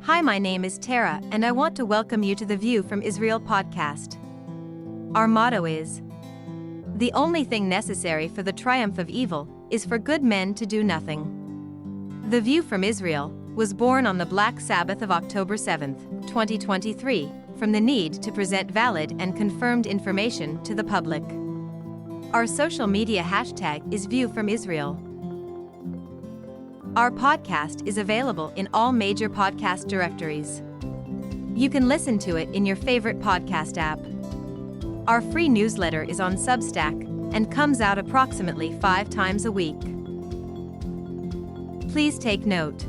Hi, my name is Tara, and I want to welcome you to the View from Israel podcast. Our motto is, "The only thing necessary for the triumph of evil is for good men to do nothing." The View from Israel was born on the Black Sabbath of October 7, 2023, from the need to present valid and confirmed information to the public. Our social media hashtag is View from Israel. Our podcast is available in all major podcast directories. You can listen to it in your favorite podcast app. Our free newsletter is on Substack and comes out approximately 5 times a week. Please take note.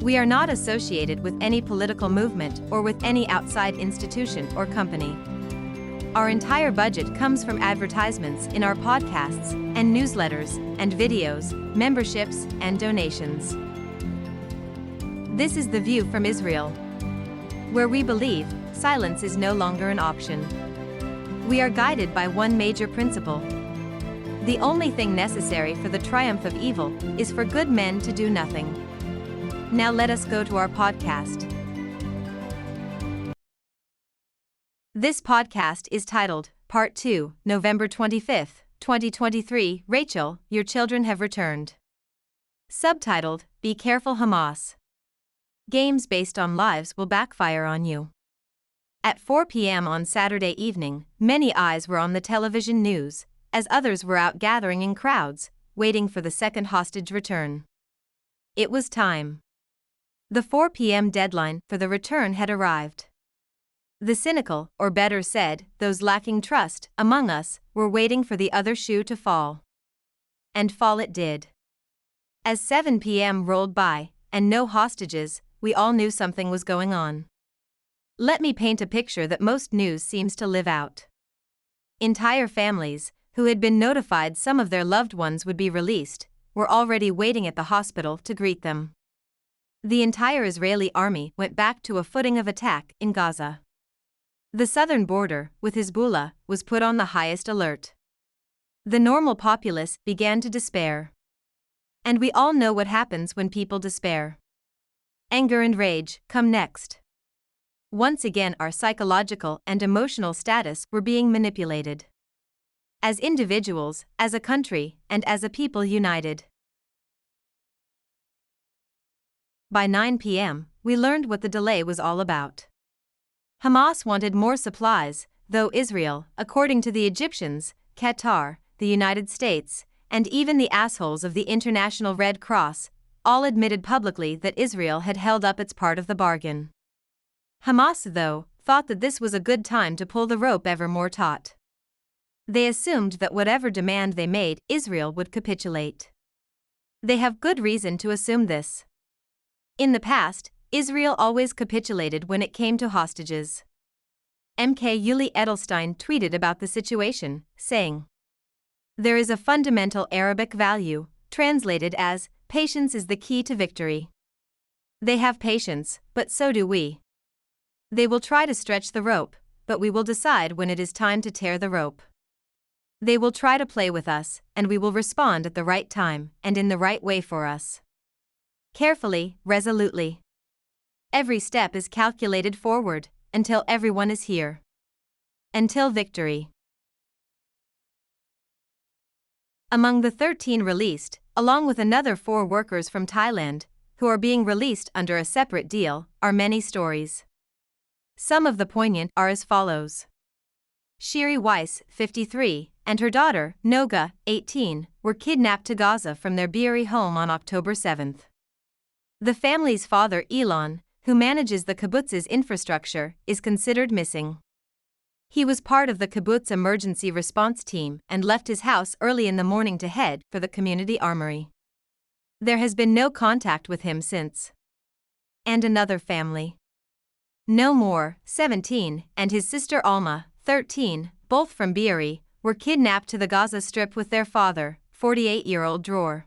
We are not associated with any political movement or with any outside institution or company. Our entire budget comes from advertisements in our podcasts and newsletters and videos, memberships, and donations. This is the View from Israel, where we believe silence is no longer an option. We are guided by one major principle. The only thing necessary for the triumph of evil is for good men to do nothing. Now let us go to our podcast. This podcast is titled, Part 2, November 25, 2023, Rachel, Your Children Have Returned. Subtitled, Be Careful Hamas. Games based on lives will backfire on you. At 4 p.m. on Saturday evening, many eyes were on the television news, as others were out gathering in crowds, waiting for the second hostage return. It was time. The 4 p.m. deadline for the return had arrived. The cynical, or better said, those lacking trust, among us, were waiting for the other shoe to fall. And fall it did. As 7 p.m. rolled by, and no hostages, we all knew something was going on. Let me paint a picture that most news seems to live out. Entire families, who had been notified some of their loved ones would be released, were already waiting at the hospital to greet them. The entire Israeli army went back to a footing of attack in Gaza. The southern border, with Hezbollah, was put on the highest alert. The normal populace began to despair. And we all know what happens when people despair. Anger and rage come next. Once again, our psychological and emotional status were being manipulated. As individuals, as a country, and as a people united. By 9 p.m., we learned what the delay was all about. Hamas wanted more supplies, though Israel, according to the Egyptians, Qatar, the United States, and even the assholes of the International Red Cross, all admitted publicly that Israel had held up its part of the bargain. Hamas, though, thought that this was a good time to pull the rope ever more taut. They assumed that whatever demand they made, Israel would capitulate. They have good reason to assume this. In the past, Israel always capitulated when it came to hostages. MK Yuli Edelstein tweeted about the situation, saying, "There is a fundamental Arabic value, translated as, patience is the key to victory. They have patience, but so do we. They will try to stretch the rope, but we will decide when it is time to tear the rope. They will try to play with us, and we will respond at the right time and in the right way for us. Carefully, resolutely. Every step is calculated forward, until everyone is here. Until victory." Among the 13 released, along with another 4 workers from Thailand, who are being released under a separate deal, are many stories. Some of the poignant are as follows. Shiri Weiss, 53, and her daughter, Noga, 18, were kidnapped to Gaza from their Be'eri home on October 7. The family's father, Elon, who manages the kibbutz's infrastructure, is considered missing. He was part of the kibbutz emergency response team and left his house early in the morning to head for the community armory. There has been no contact with him since. And another family. No More, 17, and his sister Alma, 13, both from Be'eri, were kidnapped to the Gaza Strip with their father, 48-year-old Dror.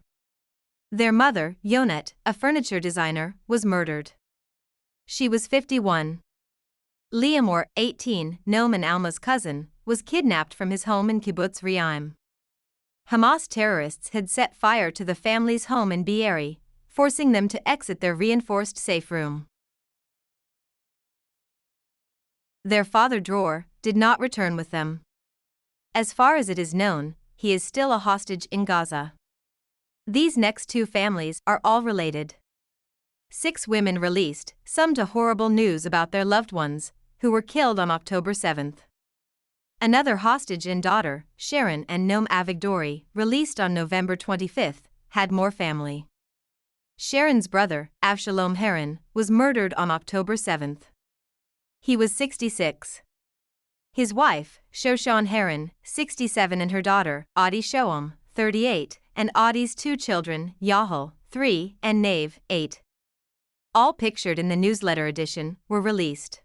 Their mother, Yonet, a furniture designer, was murdered. She was 51. Liamor, 18, Noam and Alma's cousin, was kidnapped from his home in Kibbutz Re'im. Hamas terrorists had set fire to the family's home in Be'eri, forcing them to exit their reinforced safe room. Their father Dror did not return with them. As far as it is known, he is still a hostage in Gaza. These next two families are all related. 6 women released, some to horrible news about their loved ones, who were killed on October 7. Another hostage and daughter, Sharon and Noam Avigdori, released on November 25, had more family. Sharon's brother, Avshalom Haran, was murdered on October 7. He was 66. His wife, Shoshan Haran, 67, and her daughter, Adi Shoam, 38, and Adi's 2 children, Yahel, 3, and Nave, 8. All pictured in the newsletter edition, were released.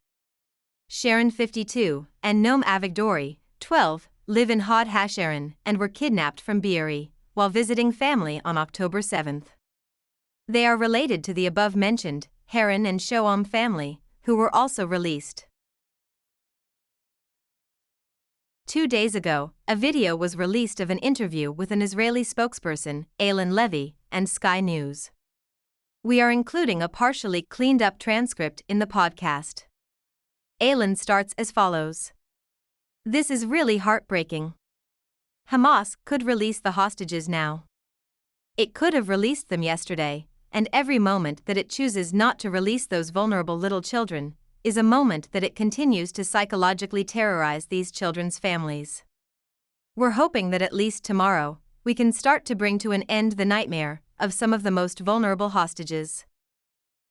Sharon, 52, and Noam Avigdori, 12, live in Hod HaSharon and were kidnapped from Be'eri while visiting family on October 7. They are related to the above-mentioned Haran and Shoam family, who were also released. 2 days ago, a video was released of an interview with an Israeli spokesperson, Eilan Levy, and Sky News. We are including a partially cleaned-up transcript in the podcast. Eilan starts as follows. This is really heartbreaking. Hamas could release the hostages now. It could have released them yesterday, and every moment that it chooses not to release those vulnerable little children is a moment that it continues to psychologically terrorize these children's families. We're hoping that at least tomorrow, we can start to bring to an end the nightmare of some of the most vulnerable hostages.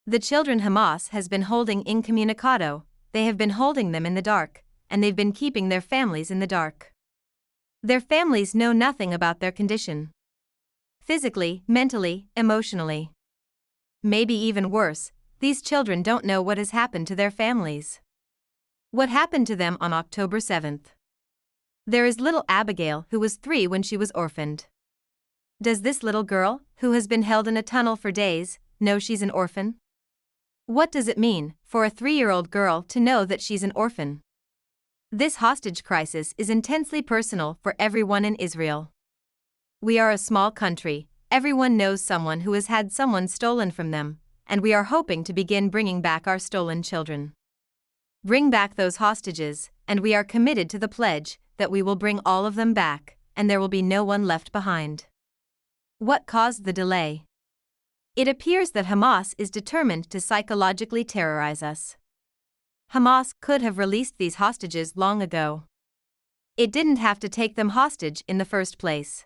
The children Hamas has been holding incommunicado, they have been holding them in the dark, and they've been keeping their families in the dark. Their families know nothing about their condition. Physically, mentally, emotionally. Maybe even worse, these children don't know what has happened to their families. What happened to them on October 7? There is little Abigail, who was 3 when she was orphaned. Does this little girl, who has been held in a tunnel for days, know she's an orphan? What does it mean for a 3-year-old girl to know that she's an orphan? This hostage crisis is intensely personal for everyone in Israel. We are a small country, everyone knows someone who has had someone stolen from them, and we are hoping to begin bringing back our stolen children. Bring back those hostages, and we are committed to the pledge that we will bring all of them back, and there will be no one left behind. What caused the delay? It appears that Hamas is determined to psychologically terrorize us. Hamas could have released these hostages long ago. It didn't have to take them hostage in the first place.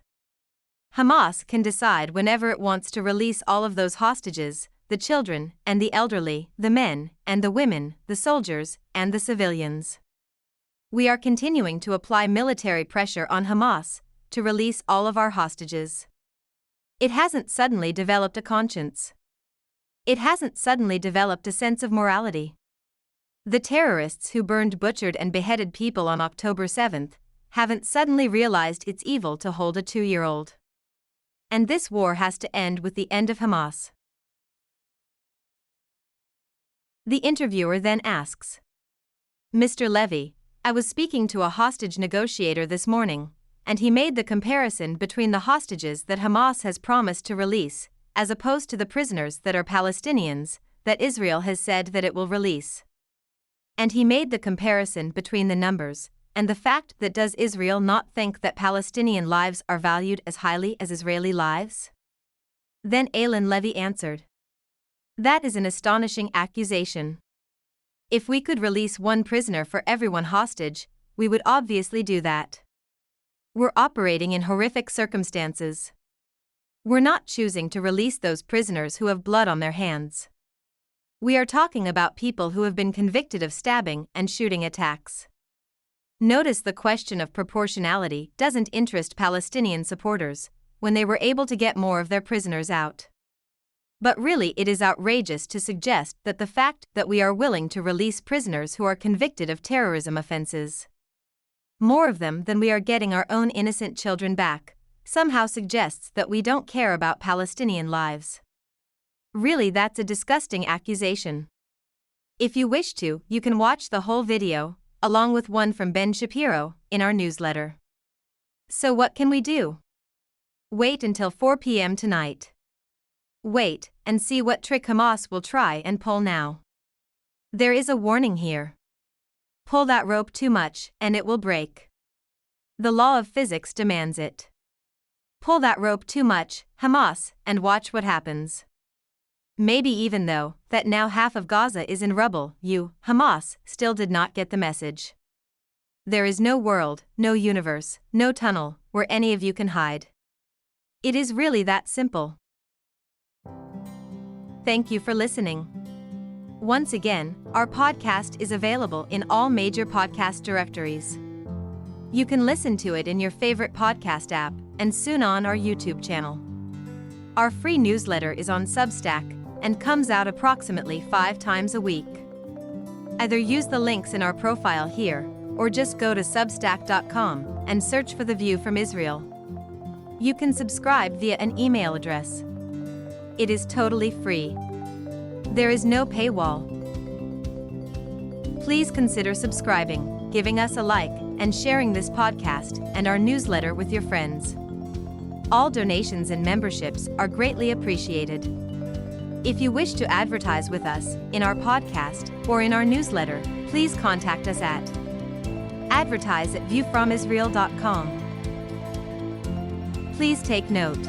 Hamas can decide whenever it wants to release all of those hostages, the children and the elderly, the men and the women, the soldiers and the civilians. We are continuing to apply military pressure on Hamas to release all of our hostages. It hasn't suddenly developed a conscience. It hasn't suddenly developed a sense of morality. The terrorists who burned, butchered and beheaded people on October 7 haven't suddenly realized it's evil to hold a 2-year-old. And this war has to end with the end of Hamas. The interviewer then asks, Mr. Levy, I was speaking to a hostage negotiator this morning, and he made the comparison between the hostages that Hamas has promised to release, as opposed to the prisoners that are Palestinians, that Israel has said that it will release. And he made the comparison between the numbers, and the fact that does Israel not think that Palestinian lives are valued as highly as Israeli lives? Then Eilan Levy answered, that is an astonishing accusation. If we could release one prisoner for everyone hostage, we would obviously do that. We're operating in horrific circumstances. We're not choosing to release those prisoners who have blood on their hands. We are talking about people who have been convicted of stabbing and shooting attacks. Notice the question of proportionality doesn't interest Palestinian supporters when they were able to get more of their prisoners out. But really it is outrageous to suggest that the fact that we are willing to release prisoners who are convicted of terrorism offenses, more of them than we are getting our own innocent children back, somehow suggests that we don't care about Palestinian lives. Really, that's a disgusting accusation. If you wish to, you can watch the whole video, along with one from Ben Shapiro, in our newsletter. So what can we do? Wait until 4 p.m. tonight. Wait and see what trick Hamas will try and pull now. There is a warning here. Pull that rope too much, and it will break. The law of physics demands it. Pull that rope too much, Hamas, and watch what happens. Maybe even though that now half of Gaza is in rubble, you, Hamas, still did not get the message. There is no world, no universe, no tunnel, where any of you can hide. It is really that simple. Thank you for listening. Once again, our podcast is available in all major podcast directories. You can listen to it in your favorite podcast app, and soon on our YouTube channel. Our free newsletter is on Substack, and comes out approximately 5 times a week. Either use the links in our profile here, or just go to substack.com and search for The View from Israel. You can subscribe via an email address. It is totally free. There is no paywall. Please consider subscribing, giving us a like, and sharing this podcast and our newsletter with your friends. All donations and memberships are greatly appreciated. If you wish to advertise with us, in our podcast, or in our newsletter, please contact us at advertise@viewfromisrael.com. Please take note.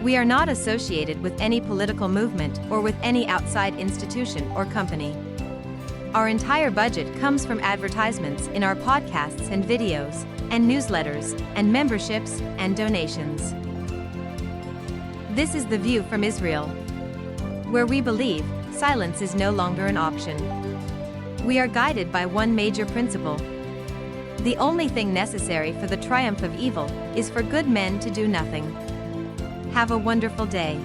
We are not associated with any political movement or with any outside institution or company. Our entire budget comes from advertisements in our podcasts and videos, and newsletters, and memberships, and donations. This is The View from Israel, where we believe silence is no longer an option. We are guided by one major principle. The only thing necessary for the triumph of evil is for good men to do nothing. Have a wonderful day.